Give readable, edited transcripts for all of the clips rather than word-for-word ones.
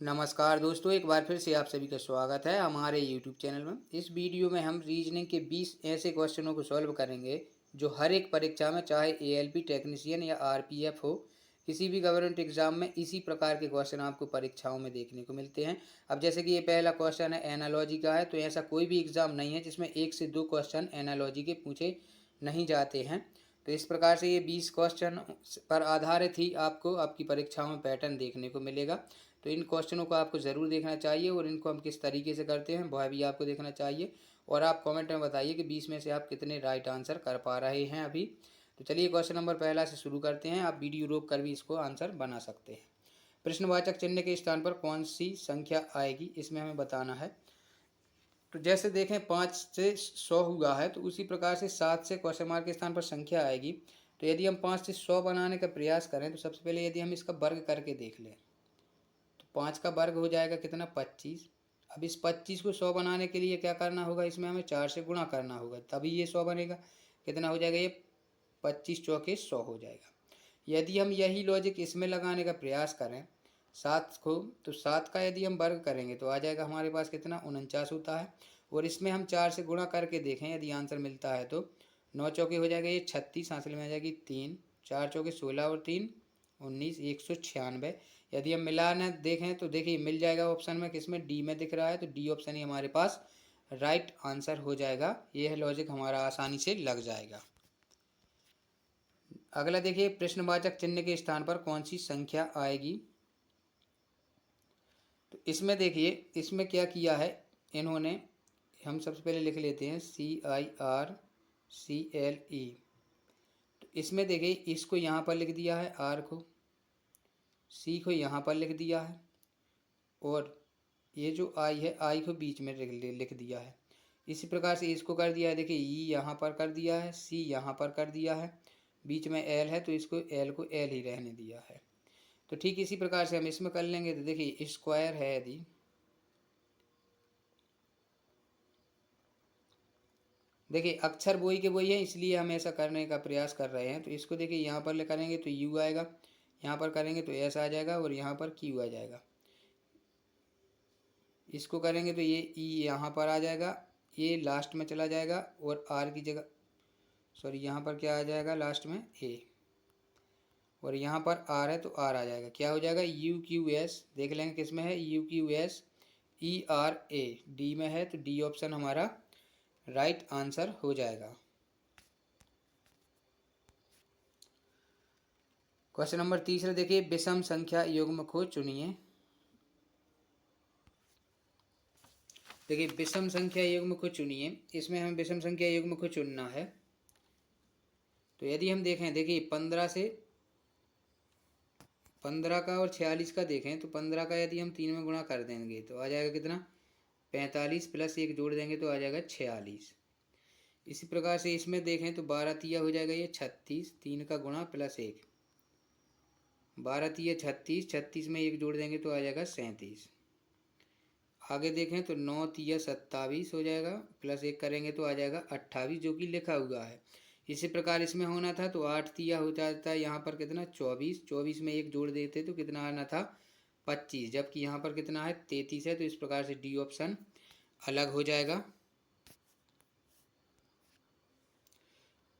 नमस्कार दोस्तों, एक बार फिर से आप सभी का स्वागत है हमारे YouTube चैनल में। इस वीडियो में हम रीजनिंग के 20 ऐसे क्वेश्चनों को सॉल्व करेंगे जो हर एक परीक्षा में, चाहे ALP टेक्नीशियन या RPF हो, किसी भी गवर्नमेंट एग्जाम में इसी प्रकार के क्वेश्चन आपको परीक्षाओं में देखने को मिलते हैं। अब जैसे कि ये पहला क्वेश्चन है एनालॉजी का है, तो ऐसा कोई भी एग्जाम नहीं है जिसमें 1 से 2 क्वेश्चन एनालॉजी के पूछे नहीं जाते हैं। तो इस प्रकार से ये 20 क्वेश्चन पर आधारित ही आपको आपकी परीक्षाओं में पैटर्न देखने को मिलेगा। तो इन क्वेश्चनों को आपको ज़रूर देखना चाहिए और इनको हम किस तरीके से करते हैं वह भी आपको देखना चाहिए। और आप कमेंट में बताइए कि 20 में से आप कितने राइट आंसर कर पा रहे हैं अभी। तो चलिए क्वेश्चन नंबर पहला से शुरू करते हैं। आप वीडियो रोक कर भी इसको आंसर बना सकते हैं। प्रश्नवाचक चिन्ह के स्थान पर कौन सी संख्या आएगी, इसमें हमें बताना है। तो जैसे देखें 5 से 100 हुआ है, तो उसी प्रकार से 7 से क्वेश्चन मार्क के स्थान पर संख्या आएगी। तो यदि हम 5 से 100 बनाने का प्रयास करें तो सबसे पहले यदि हम इसका वर्ग करके देख लें तो 5 का वर्ग हो जाएगा कितना, 25। अब इस 25 को 100 बनाने के लिए क्या करना होगा, इसमें हमें 4 से गुणा करना होगा, तभी ये 100 बनेगा। कितना हो जाएगा, ये 25 चौके 100 हो जाएगा। यदि हम यही लॉजिक इसमें लगाने का प्रयास करें 7 को, तो 7 का यदि हम वर्ग करेंगे तो आ जाएगा हमारे पास कितना, 49 होता है। और इसमें हम 4 से गुणा करके देखें यदि आंसर मिलता है तो 9 चौके हो जाएगा ये 36, हासिल में आ जाएगी 3, 4 चौके 16 और 3 19, 196। यदि हम मिलाना देखें तो देखिए मिल जाएगा ऑप्शन में, किसमें, डी में दिख रहा है, तो डी ऑप्शन ही हमारे पास राइट आंसर हो जाएगा। यह लॉजिक हमारा आसानी से लग जाएगा। अगला देखिए, प्रश्नवाचक चिन्ह के स्थान पर कौन सी संख्या आएगी। तो इसमें देखिए इसमें क्या किया है इन्होंने, हम सबसे पहले लिख लेते हैं CIRCLE। तो इसमें देखिए इसको यहाँ पर लिख दिया है, R को, C को यहाँ पर लिख दिया है, और ये जो I है I को बीच में लिख दिया है। इसी प्रकार से इसको कर दिया है, देखिए E यहाँ पर कर दिया है, C यहाँ पर कर दिया है, बीच में L है तो इसको L को L ही रहने दिया है। तो ठीक इसी प्रकार से हम इसमें कर लेंगे। तो देखिए स्क्वायर है, यदि देखिए अक्षर वही के वही है, इसलिए हम ऐसा करने का प्रयास कर रहे हैं। तो इसको देखिए यहाँ पर करेंगे तो U आएगा, यहाँ पर करेंगे तो S आ जाएगा, और यहाँ पर Q आ जाएगा। इसको करेंगे तो ये E यहाँ पर आ जाएगा, ये लास्ट में चला जाएगा, और R की जगह, सॉरी यहाँ पर क्या आ जाएगा लास्ट में, A, और यहाँ पर R है तो R आ जाएगा। क्या हो जाएगा, UQS, देख लेंगे किस में है, UQS ERA, डी में है, तो डी ऑप्शन हमारा राइट आंसर हो जाएगा। क्वेश्चन नंबर तीसरा देखिए, विषम संख्या युग्म को चुनिए। देखिए विषम संख्या युग्म को चुनिए, इसमें हमें विषम संख्या युग्म को चुनना है। तो यदि हम देखें, देखिए 15 का और 46 का देखें तो 15 का यदि हम 3 में गुणा कर देंगे तो आ जाएगा कितना, 45, प्लस 1 जोड़ देंगे तो आ जाएगा 46। इसी प्रकार से इसमें देखें तो 12 तिया हो जाएगा ये 36, 3 का गुणा प्लस 1, 12 तिया 36, 36 में 1 जोड़ देंगे तो आ जाएगा 37। आगे देखें तो 9 तिया 27 हो जाएगा, प्लस 1 करेंगे तो आ जाएगा 28, जो कि लिखा हुआ है। इसी प्रकार इसमें होना था तो 8 तिया हो जाता है यहाँ पर कितना, 24, 24 में 1 जोड़ देते तो कितना आना था, 25, जबकि यहाँ पर कितना है, 33 है। तो इस प्रकार से डी ऑप्शन अलग हो जाएगा।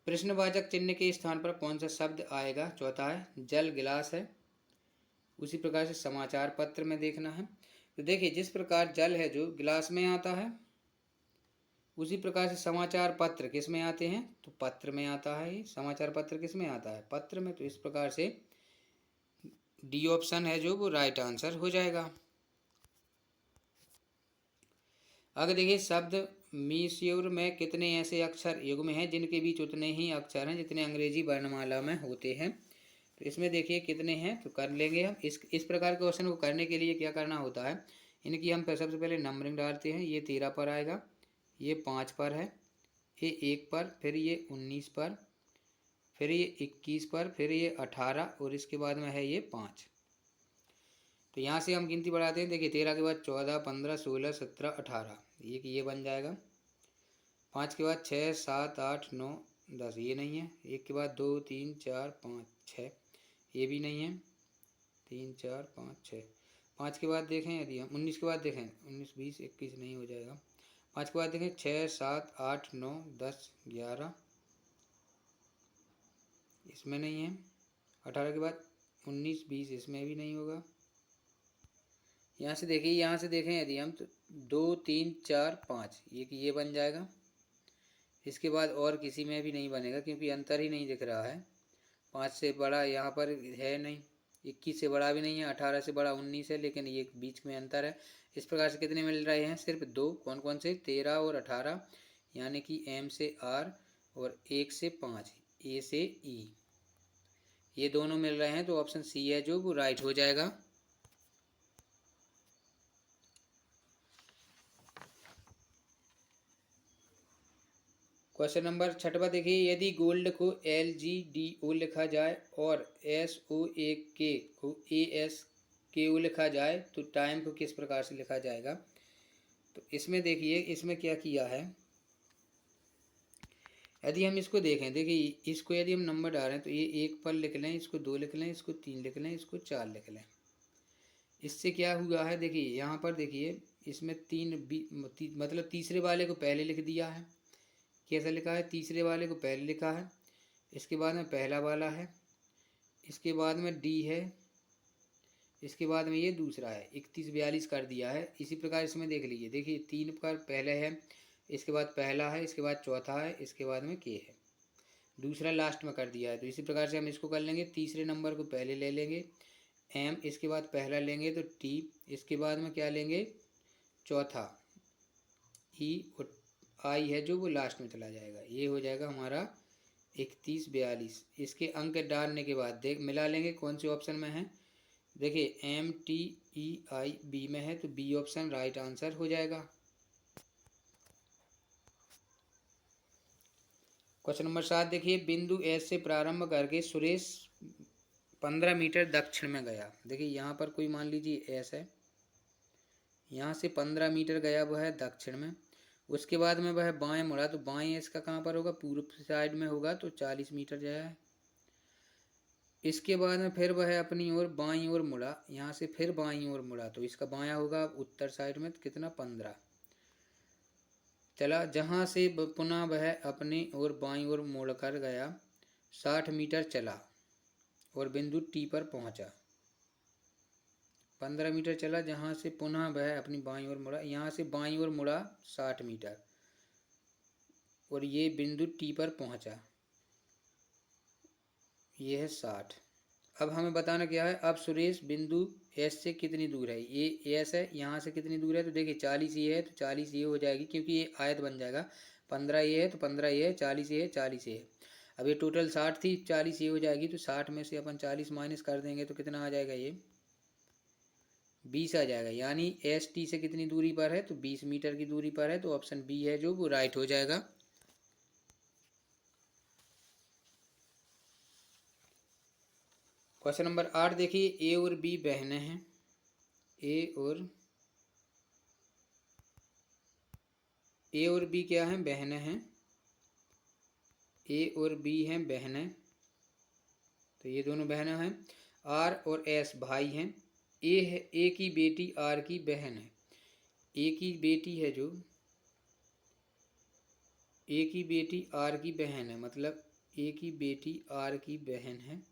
प्रश्नवाचक चिन्ह के स्थान पर कौन सा शब्द आएगा, चौथा है जल गिलास है। उसी प्रकार से समाचार पत्र में देखना है। तो देखिए जिस प्रकार जल है जो गिलास में आता है, उसी प्रकार से समाचार पत्र किस में आते हैं, तो पत्र में आता है। समाचार पत्र किस में आता है, पत्र में। तो इस प्रकार से डी ऑप्शन है जो वो राइट आंसर हो जाएगा। अगर देखिए शब्द मीश्योर में कितने ऐसे अक्षर युग्म हैं जिनके बीच उतने ही अक्षर हैं जितने अंग्रेजी वर्णमाला में होते हैं। तो इसमें देखिए कितने हैं, तो कर लेंगे हम। इस प्रकार के क्वेश्चन को करने के लिए क्या करना होता है, इनकी हम सबसे पहले नंबरिंग डालते हैं। ये 13 पर आएगा, ये 5 पर है, ये 1 पर, फिर ये 19 पर, फिर ये 21 पर, फिर ये 18, और इसके बाद में है ये 5। तो यहाँ से हम गिनती बढ़ाते हैं। देखिए 13 के बाद 14, 15, 16, 17, 18, ये बन जाएगा। 5 के बाद 6, 7, 8, 9, 10, ये नहीं है। 1 के बाद 2, 3, 4, 5, 6, ये भी नहीं है। 3, 4, 5, 6, 5 के बाद देखें, यदि हम 19 के बाद देखें, 19 20 21 नहीं हो जाएगा। 5 के बाद देखें 6 7 8 9 10 11, इसमें नहीं है। 18 के बाद 19 20, इसमें भी नहीं होगा। यहाँ से देखिए, यहाँ से देखें यदि हम तो 2 3 4 5, ये बन जाएगा। इसके बाद और किसी में भी नहीं बनेगा क्योंकि अंतर ही नहीं दिख रहा है। 5 से बड़ा यहाँ पर है नहीं, 21 से बड़ा भी नहीं है, 18 से बड़ा 19 है, लेकिन ये बीच में अंतर है। इस प्रकार से कितने मिल रहे हैं? सिर्फ 2। कौन कौन से? 13 और 18, यानी कि M से R और 1 से 5, A से E, ये दोनों मिल रहे हैं। तो ऑप्शन सी है जो वो राइट हो जाएगा। क्वेश्चन नंबर 6 देखिए, यदि गोल्ड को LGDO लिखा जाए और SOAK को ASKO लिखा जाए तो टाइम को किस प्रकार से लिखा जाएगा? तो इसमें देखिए, इसमें क्या किया है, यदि हम इसको देखें, देखिए इसको यदि हम नंबर डालें तो ये 1 पर लिख लें, इसको 2 लिख लें, इसको 3 लिख लें, इसको 4 लिख लें। इससे क्या हुआ है, देखिए यहाँ पर देखिए, इसमें मतलब तीसरे वाले को पहले लिख दिया है। कैसा लिखा है? तीसरे वाले को पहले लिखा है, इसके बाद में पहला वाला है, इसके बाद में डी है, इसके बाद में ये दूसरा है। 31 42 कर दिया है। इसी प्रकार इसमें देख लीजिए, देखिए 3 पर पहले है, इसके बाद पहला है, इसके बाद चौथा है, इसके बाद में के है, दूसरा लास्ट में कर दिया है। तो इसी प्रकार से हम इसको कर लेंगे, तीसरे नंबर को पहले ले लेंगे M, इसके बाद पहला लेंगे तो T, इसके बाद में क्या लेंगे? चौथा E, और I है जो वो लास्ट में चला जाएगा। ये हो जाएगा हमारा 31 42। इसके अंक डालने के बाद देख मिला लेंगे कौन से ऑप्शन में है। देखिए MTEI बी में है, तो बी ऑप्शन राइट आंसर हो जाएगा। क्वेश्चन नंबर 7 देखिए, बिंदु एस से प्रारंभ करके सुरेश 15 मीटर दक्षिण में गया। देखिए यहाँ पर कोई मान लीजिए एस है, यहाँ से 15 मीटर गया, वह है दक्षिण में। उसके बाद में वह बाएं मुड़ा, तो बाएं इसका कहाँ पर होगा? पूर्व साइड में होगा, तो 40 मीटर जाए। इसके बाद में फिर वह अपनी ओर बाईं ओर मुड़ा, यहाँ से फिर बाईं ओर मुड़ा, तो इसका बायां होगा उत्तर साइड में, तो कितना? 15 चला। जहाँ से पुनः वह अपनी ओर बाईं ओर मुड़ कर गया, 60 मीटर चला और बिंदु टी पर पहुँचा। 15 मीटर चला, जहाँ से पुनः वह अपनी बाईं ओर मुड़ा, यहाँ से बाईं ओर मुड़ा 60 मीटर और ये बिंदु टी पर पहुँचा, ये है 60। अब हमें बताना क्या है, अब सुरेश बिंदु एस से कितनी दूर है? ये एस है, यहाँ से कितनी दूर है? तो देखिए 40 ये है, तो 40 ये हो जाएगी क्योंकि ये आयत बन जाएगा। 15 ये है तो 15 ये है, 40 ये है, 40 ये है। अब ये टोटल 60 थी, 40 ये हो जाएगी, तो 60 में से अपन 40 माइनस कर देंगे तो कितना आ जाएगा? ये 20 आ जाएगा। यानी एस टी से कितनी दूरी पर है? तो 20 मीटर की दूरी पर है। तो ऑप्शन बी है जो वो राइट हो जाएगा। क्वेश्चन नंबर 8 देखिए, ए और बी बहनें हैं। ए और बी क्या हैं? बहनें हैं। ए और बी हैं बहनें, तो ये दोनों बहनें हैं। आर और एस भाई हैं। ए की बेटी आर की बहन है। ए की बेटी है जो, ए की बेटी आर की बहन है, मतलब ए की बेटी आर की बहन है।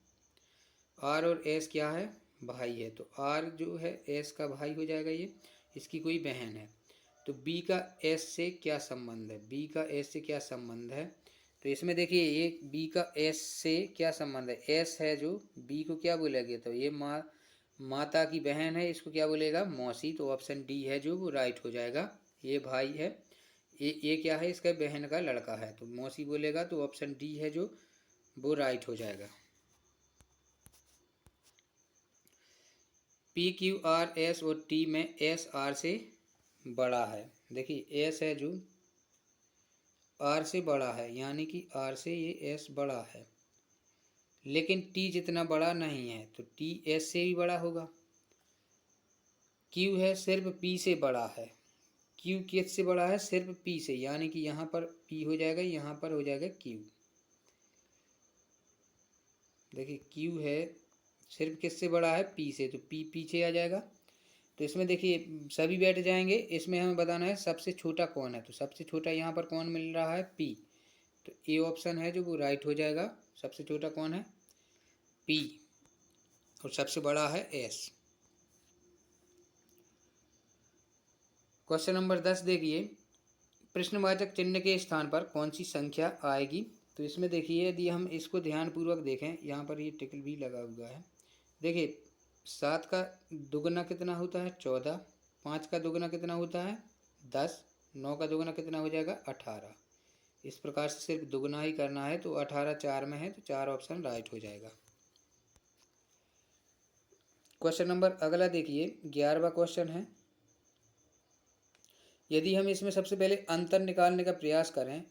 आर और एस क्या है? भाई है। तो आर जो है एस का भाई हो जाएगा, ये इसकी कोई बहन है। तो बी का एस से क्या संबंध है? बी का एस से क्या संबंध है? तो इसमें देखिए, ये बी का एस से क्या संबंध है? एस है जो, बी को क्या बोलेगा? तो ये माता की बहन है, इसको क्या बोलेगा? मौसी। तो ऑप्शन डी है जो वो राइट हो जाएगा। ये भाई है, ये क्या है? इसका बहन का लड़का है, तो मौसी बोलेगा, तो ऑप्शन डी है जो वो राइट हो जाएगा। पी क्यू आर एस और टी में एस आर से बड़ा है। देखिए एस है जो आर से बड़ा है, यानी कि आर से ये एस बड़ा है, लेकिन टी जितना बड़ा नहीं है, तो टी एस से भी बड़ा होगा। क्यू है सिर्फ पी से बड़ा है। क्यू किस से बड़ा है? सिर्फ पी से, यानी कि यहाँ पर पी हो जाएगा, यहाँ पर हो जाएगा क्यू। देखिए क्यू है सिर्फ किससे बड़ा है? पी से, तो पी पीछे आ जाएगा। तो इसमें देखिए सभी बैठ जाएंगे। इसमें हमें बताना है सबसे छोटा कौन है, तो सबसे छोटा यहाँ पर कौन मिल रहा है, पी। तो ए ऑप्शन है जो वो राइट हो जाएगा। सबसे छोटा कौन है, पी, और सबसे बड़ा है एस। क्वेश्चन नंबर 10 देखिए, प्रश्नवाचक चिन्ह के स्थान पर कौन सी संख्या आएगी। तो इसमें देखिए यदि हम इसको ध्यानपूर्वक देखें, यहाँ पर ये टिक भी लगा हुआ है। देखिए 7 का दुगना कितना होता है, 14। 5 का दुगना कितना होता है, 10। 9 का दुगना कितना हो जाएगा, 18। इस प्रकार से सिर्फ दुगना ही करना है, तो 18 4 में है, तो 4 ऑप्शन राइट हो जाएगा। क्वेश्चन नंबर अगला देखिए, 11वां क्वेश्चन है। यदि हम इसमें सबसे पहले अंतर निकालने का प्रयास करें,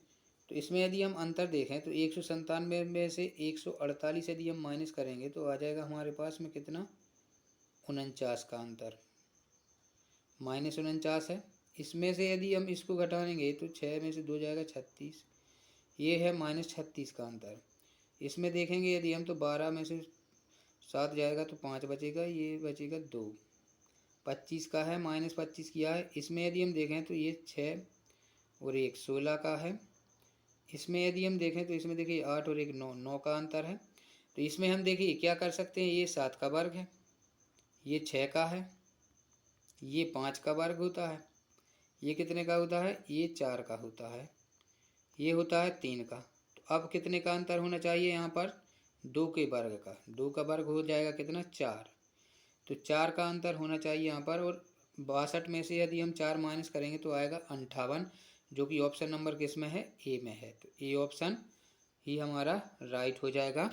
तो इसमें यदि हम अंतर देखें तो 197 में से 148 यदि हम माइनस करेंगे तो आ जाएगा हमारे पास में कितना, 49 का अंतर, -49 है। इसमें से यदि हम इसको घटाएंगे तो 6 में से 2 जाएगा 36, ये है -36 का अंतर। इसमें देखेंगे यदि हम तो 12 में से 7 जाएगा तो 5 बचेगा, ये बचेगा 2। 25 का है, -25 किया है। इसमें यदि हम देखें तो ये 6 और 1 16 का है। इसमें यदि हम देखें तो इसमें देखिए 8 और 1 9, 9 का अंतर है। तो इसमें हम देखिए क्या कर सकते हैं, ये 7 का वर्ग है, ये 6 का है, ये 5 का वर्ग होता है, ये कितने का होता है, ये 4 का होता है, ये होता है 3 का। तो अब कितने का अंतर होना चाहिए यहाँ पर, 2 के वर्ग का। 2 का वर्ग हो जाएगा कितना, 4। तो 4 का अंतर होना चाहिए यहाँ पर। और 62 में से यदि हम 4 माइनस करेंगे तो आएगा 58, जो कि ऑप्शन नंबर किस में है, ए में है। तो ए ऑप्शन ही हमारा राइट हो जाएगा।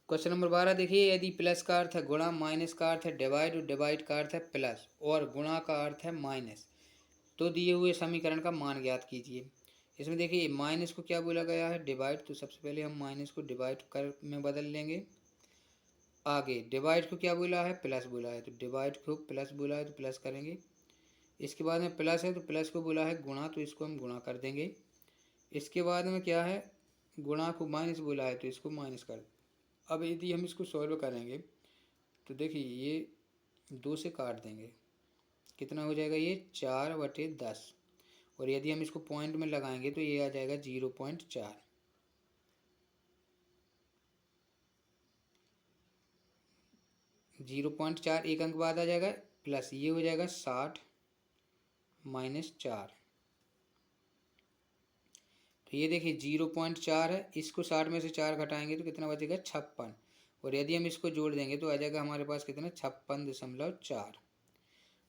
क्वेश्चन नंबर 12 देखिए, यदि प्लस का अर्थ है गुणा, माइनस का अर्थ है डिवाइड और डिवाइड का अर्थ है प्लस और गुणा का अर्थ है माइनस, तो दिए हुए समीकरण का मान ज्ञात कीजिए। इसमें देखिए माइनस को क्या बोला गया है, डिवाइड। तो सबसे पहले हम माइनस को डिवाइड कर में बदल लेंगे। आगे डिवाइड को क्या बोला है, प्लस बोला है, तो डिवाइड को प्लस बोला है तो प्लस करेंगे। इसके बाद में प्लस है तो प्लस को बोला है गुणा, तो इसको हम गुणा कर देंगे। इसके बाद में क्या है, गुणा को माइनस बोला है तो इसको माइनस कर। अब यदि हम इसको सॉल्व करेंगे तो देखिए ये 2 से काट देंगे, कितना हो जाएगा, ये 4/10। और यदि हम इसको पॉइंट में लगाएंगे तो ये आ जाएगा 0.4। 0.4 एक अंक बाद आ जाएगा, प्लस ये हो जाएगा 60 -4। तो ये देखिए 0.4 है, इसको 60 में से 4 घटाएंगे तो कितना बचेगा, 56। और यदि हम इसको जोड़ देंगे तो आ जाएगा हमारे पास कितना, 56.4।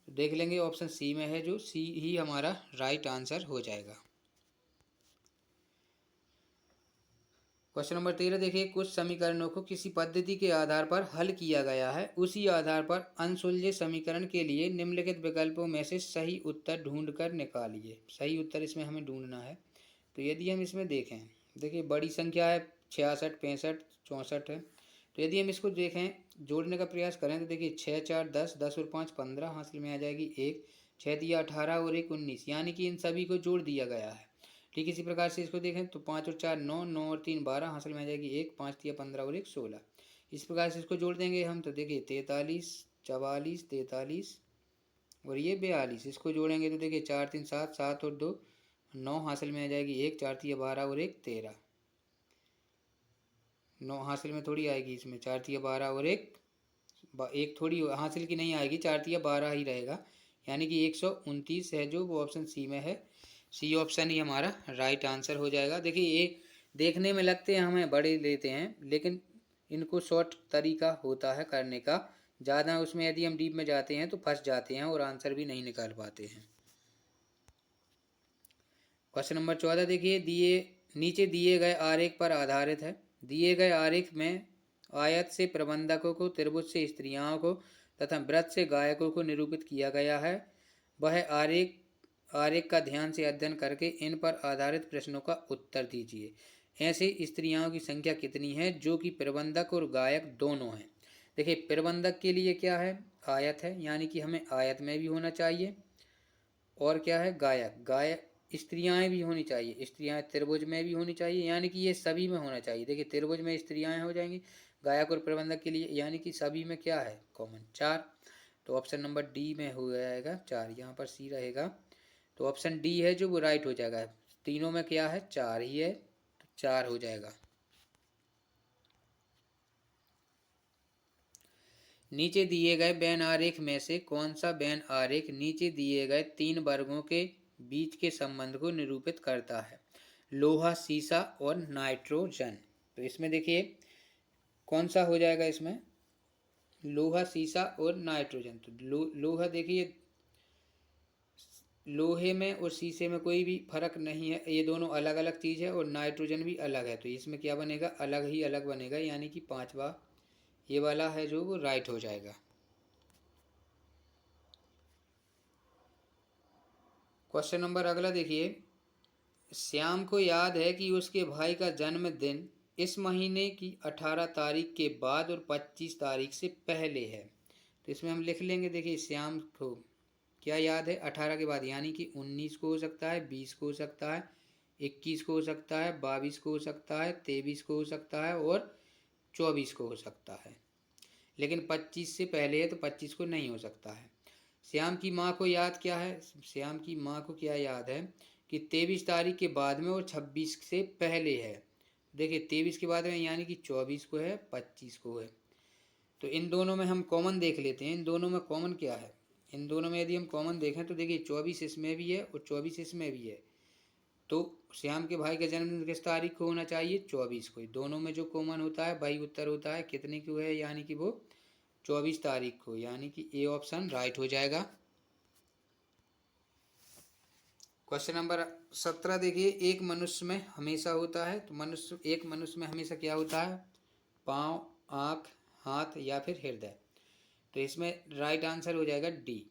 तो देख लेंगे ऑप्शन सी में है, जो सी ही हमारा राइट आंसर हो जाएगा। क्वेश्चन नंबर 13 देखिए, कुछ समीकरणों को किसी पद्धति के आधार पर हल किया गया है, उसी आधार पर अनसुलझे समीकरण के लिए निम्नलिखित विकल्पों में से सही उत्तर ढूंढकर निकालिए। सही उत्तर इसमें हमें ढूंढना है। तो यदि हम इसमें देखें, देखिए बड़ी संख्या है 66, 65, 64 है। तो यदि हम इसको देखें, जोड़ने का प्रयास करें तो देखिए 6 4 10, 10 और 5 15, हासिल में आ जाएगी 1। 6 दिया 18 और 1 19, यानी कि इन सभी को जोड़ दिया गया है। ठीक इसी प्रकार से इसको देखें तो 5 और 4 9, 9 और 3 12, हासिल में आ जाएगी 1। 5 दिया 15 और 1 16। इस प्रकार से इसको जोड़ देंगे हम तो देखिए 43, 44, 43 और ये 42। इसको जोड़ेंगे तो देखिए 4 3 7, 7 और 2 9, हासिल में आ जाएगी 1। 4 तिया 12 और 1 13। 9 हासिल में थोड़ी आएगी, इसमें 4 तिया 12 और 1 थोड़ी हासिल की नहीं आएगी, 4 तिया 12 ही रहेगा, यानी कि 129 है, जो वो ऑप्शन सी में है। सी ऑप्शन ही हमारा राइट आंसर हो जाएगा। देखिए ये देखने में लगते हैं हमें बड़े लेते हैं, लेकिन इनको शॉर्ट तरीका होता है करने का। ज़्यादा उसमें यदि हम डीप में जाते हैं तो फंस जाते हैं और आंसर भी नहीं निकाल पाते हैं। क्वेश्चन नंबर 14 देखिए, नीचे दिए गए आरेख पर आधारित है। दिए गए आरेख में आयत से प्रबंधकों को, त्रिभुज से स्त्रियों को तथा वृत्त से गायकों को निरूपित किया गया है। वह आरेख का ध्यान से अध्ययन करके इन पर आधारित प्रश्नों का उत्तर दीजिए। ऐसे स्त्रियों की संख्या कितनी है जो कि प्रबंधक और गायक दोनों हैं। देखिए प्रबंधक के लिए क्या है, आयत है, यानी कि हमें आयत में भी होना चाहिए। और क्या है, गायक स्त्रियाँ भी होनी चाहिए, स्त्रियाँ त्रिभुज में भी होनी चाहिए, यानी कि ये सभी में होना चाहिए। देखिए त्रिभुज में स्त्रियाँ हो जाएंगी, गायक और प्रबंधक के लिए, यानी कि सभी में क्या है कॉमन 4। तो ऑप्शन नंबर डी में हो जाएगा 4, यहाँ पर सी रहेगा। तो ऑप्शन डी है जो वो राइट हो जाएगा। तीनों में क्या है 4 ही है, तो 4 हो जाएगा। नीचे दिए गए वेन आरेख में से कौन सा वेन आरेख नीचे दिए गए 3 वर्गों के बीच के संबंध को निरूपित करता है? लोहा, सीसा और नाइट्रोजन। तो इसमें देखिए कौन सा हो जाएगा, इसमें लोहा, सीसा और नाइट्रोजन। तो लोहा देखिए, लोहे में और शीशे में कोई भी फर्क नहीं है, ये दोनों अलग अलग चीज़ है, और नाइट्रोजन भी अलग है। तो इसमें क्या बनेगा, अलग ही अलग बनेगा, यानी कि 5वां ये वाला है जो वो राइट हो जाएगा। क्वेश्चन नंबर अगला देखिए, श्याम को याद है कि उसके भाई का जन्मदिन इस महीने की 18 तारीख के बाद और 25 तारीख से पहले है। तो इसमें हम लिख लेंगे, देखिए श्याम को क्या याद है 18 के बाद, यानी कि 19 को हो सकता है, 20 को हो सकता है, 21 को हो सकता है, 22 को हो सकता है, 23 को हो सकता है और 24 को हो सकता है। लेकिन 25 से पहले है तो 25 को नहीं हो सकता है। श्याम की माँ को याद क्या है, श्याम की माँ को क्या याद है कि 23 तारीख के बाद में और 26 से पहले है। देखिए 23 के बाद में यानी कि 24 को है, 25 को है। तो इन दोनों में हम कॉमन देख लेते हैं, इन दोनों में कॉमन क्या है। इन दोनों में यदि हम कॉमन देखें तो देखिए 24 इसमें भी है और 24 इसमें भी है। तो श्याम के भाई का जन्मदिन किस तारीख को होना चाहिए, 24 को। दोनों में जो कॉमन होता है वही उत्तर होता है, कितने को है, यानी कि वो 24 तारीख को, यानी कि ए ऑप्शन राइट हो जाएगा। क्वेश्चन नंबर 17 देखिए, एक मनुष्य में हमेशा होता है, तो एक मनुष्य में हमेशा क्या होता है, पाँव, आँख, हाथ या फिर हृदय। तो इसमें राइट आंसर हो जाएगा डी।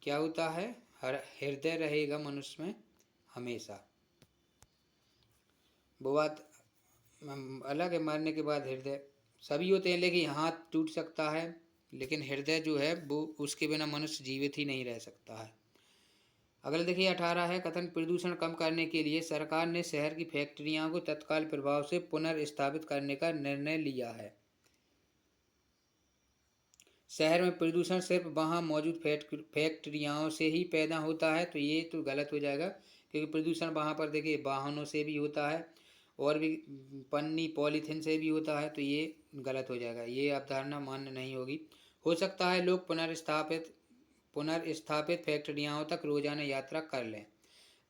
क्या होता है, हृदय रहेगा मनुष्य में हमेशा। वो बात अलग है, मरने के बाद हृदय सभी होते हैं, लेकिन हाथ टूट सकता है, लेकिन हृदय जो है वो उसके बिना मनुष्य जीवित ही नहीं रह सकता है। अगला देखिए 18 है, कथन प्रदूषण कम करने के लिए सरकार ने शहर की फैक्ट्रियों को तत्काल प्रभाव से पुनर्स्थापित करने का निर्णय लिया है। शहर में प्रदूषण सिर्फ वहाँ मौजूद फैक्ट्रियों से ही पैदा होता है, तो ये तो गलत हो जाएगा, क्योंकि प्रदूषण वहाँ पर देखिए वाहनों से भी होता है और भी पन्नी पॉलीथीन से भी होता है, तो ये गलत हो जाएगा, ये अवधारणा मान्य नहीं होगी। हो सकता है लोग पुनर्स्थापित फैक्ट्रियों तक रोजाना यात्रा कर लें,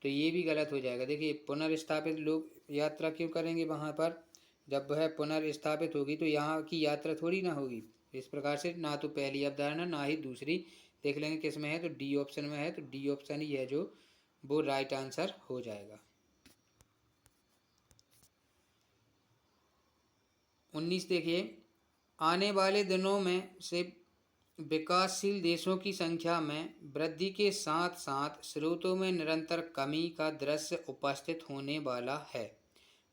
तो ये भी गलत हो जाएगा। देखिए पुनर्स्थापित लोग यात्रा क्यों करेंगे वहाँ पर, जब वह पुनर्स्थापित होगी तो यहाँ की यात्रा थोड़ी ना होगी। इस प्रकार से ना तो पहली अवधारणा ना ही दूसरी, देख लेंगे किस में है, तो डी ऑप्शन में है, तो डी ऑप्शन ही है जो वो राइट आंसर हो जाएगा। 19 देखिए, आने वाले दिनों में से विकासशील देशों की संख्या में वृद्धि के साथ साथ स्रोतों में निरंतर कमी का दृश्य उपस्थित होने वाला है।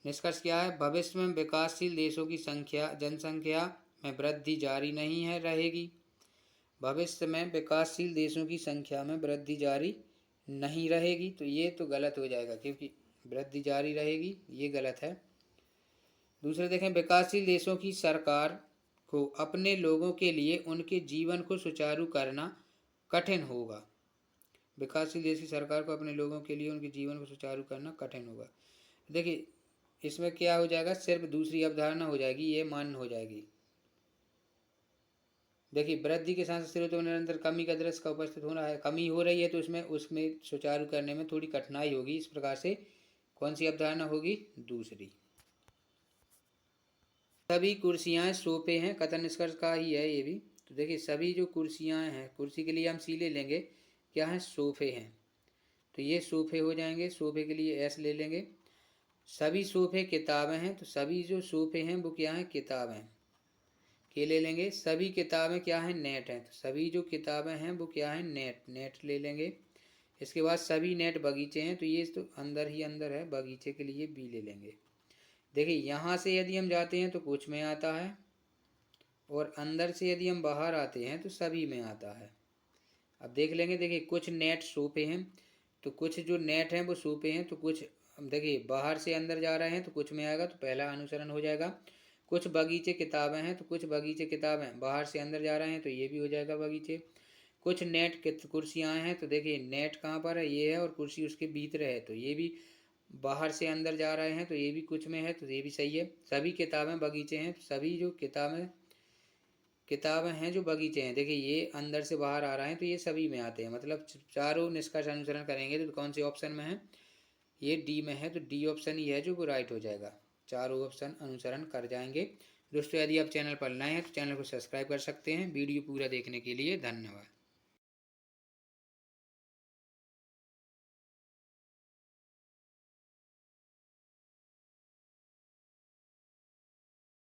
निष्कर्ष क्या है, भविष्य में विकासशील देशों की जनसंख्या में वृद्धि जारी नहीं है रहेगी। भविष्य में विकासशील देशों की संख्या में वृद्धि जारी नहीं रहेगी, तो ये तो गलत हो जाएगा, क्योंकि वृद्धि जारी रहेगी ये गलत है। दूसरे देखें, विकासशील देशों की सरकार को अपने लोगों के लिए उनके जीवन को सुचारू करना कठिन होगा। विकासशील देश की सरकार को अपने लोगों के लिए उनके जीवन को सुचारू करना कठिन होगा। देखिए इसमें क्या हो जाएगा, सिर्फ दूसरी अवधारणा हो जाएगी, ये मान्य हो जाएगी। देखिए वृद्धि के साथ स्रोतों में निरंतर कमी का दृश्य का उपस्थित होना है, कमी हो रही है तो उसमें सुचारू करने में थोड़ी कठिनाई होगी। इस प्रकार से कौन सी अवधारणा होगी, दूसरी। सभी कुर्सियां सोफे हैं, कथन निष्कर्ष का ही है ये भी। तो देखिए सभी जो कुर्सियां हैं, कुर्सी के लिए हम सी ले लेंगे, क्या है, सोफे हैं, तो ये सोफे हो जाएंगे, सोफे के लिए एस ले लेंगे। सभी सोफे किताबें हैं, तो सभी जो सोफे हैं वो क्या हैं, किताबें के ले लेंगे। सभी किताबें क्या हैं, नेट हैं, तो सभी जो किताबें हैं वो क्या हैं, नेट ले लेंगे। इसके बाद सभी नेट बगीचे हैं, तो ये तो अंदर ही अंदर है, बगीचे के लिए बी ले लेंगे। देखिए यहाँ से यदि हम जाते हैं तो कुछ में आता है, और अंदर से यदि हम बाहर आते हैं तो सभी में आता है। अब देख लेंगे, देखिए कुछ नेट सोफे हैं, तो कुछ जो नेट हैं वो सोफे हैं, तो कुछ देखिए बाहर से अंदर जा रहे हैं तो कुछ में आएगा, तो पहला अनुसरण हो जाएगा। कुछ बगीचे किताबें हैं, तो कुछ बगीचे किताबें बाहर से अंदर जा रहे हैं, तो ये भी हो जाएगा बगीचे। कुछ नेट कुर्सियाँ हैं, तो देखिए नेट कहाँ पर है, ये है, और कुर्सी उसके भीतर है, तो ये भी बाहर से अंदर जा रहे हैं, तो ये भी कुछ में है, तो ये भी सही है। सभी किताबें बगीचे हैं, तो सभी जो किताबें हैं जो बगीचे हैं, देखिए ये अंदर से बाहर आ रहे हैं, तो ये सभी में आते हैं। मतलब चारों निष्कर्ष अनुसरण करेंगे तो कौन से ऑप्शन में है, ये डी में है, तो डी ऑप्शन ही है जो वो राइट हो जाएगा। चारों ऑप्शन अनुसरण कर जाएंगे। दोस्तों यदि आप चैनल पर नए हैं तो चैनल को सब्सक्राइब कर सकते हैं। वीडियो पूरा देखने के लिए धन्यवाद।